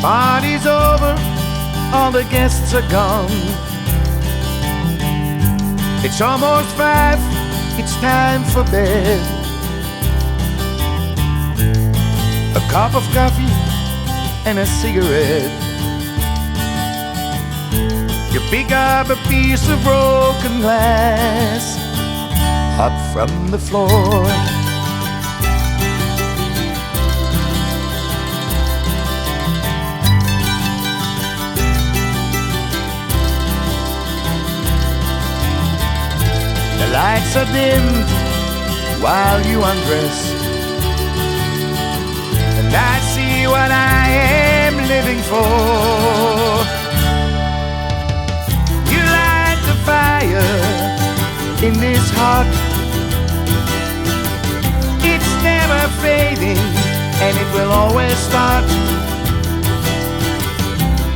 Party's over, all the guests are gone. It's almost 5, it's time for bed. A cup of coffee and a cigarette. You pick up a piece of broken glass up from the floor. The lights are dimmed while you undress, and I see what I am living for. You light the fire in this heart. It's never fading, and it will always start.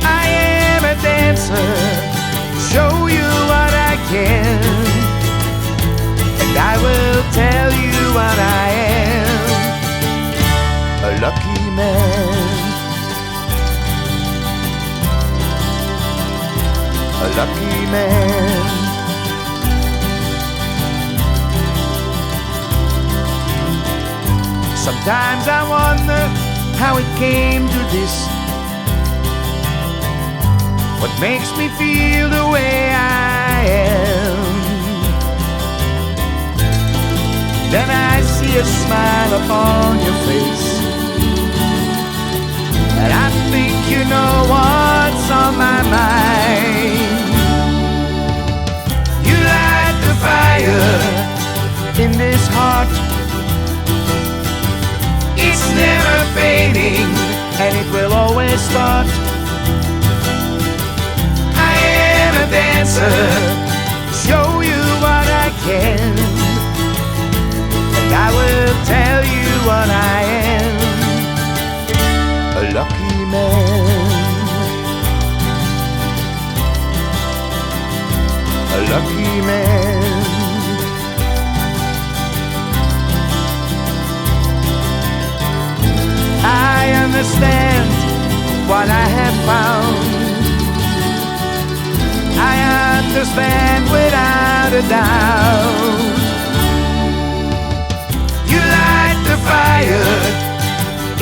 I am a dancer, show you what I can. I will tell you what I am, a lucky man, a lucky man. Sometimes I wonder how it came to this, what makes me feel the way I am. Then I see a smile upon your face, and I think you know what's on my mind. You light the fire in this heart. It's never fading, and it will always start. I am a dancer, show you what I can. I will tell you what I am, a lucky man, a lucky man. I understand what I have found. I understand without a doubt. Fire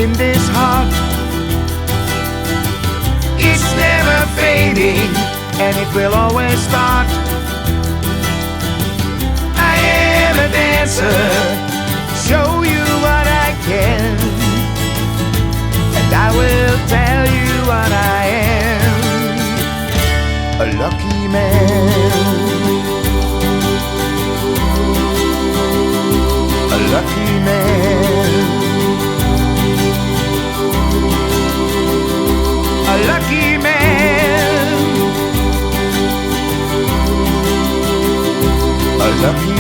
in this heart. It's never fading, and it will always start. I am a dancer, show you what I can, and I will tell you what I am, a lucky man, a lucky man, a lucky man, a lucky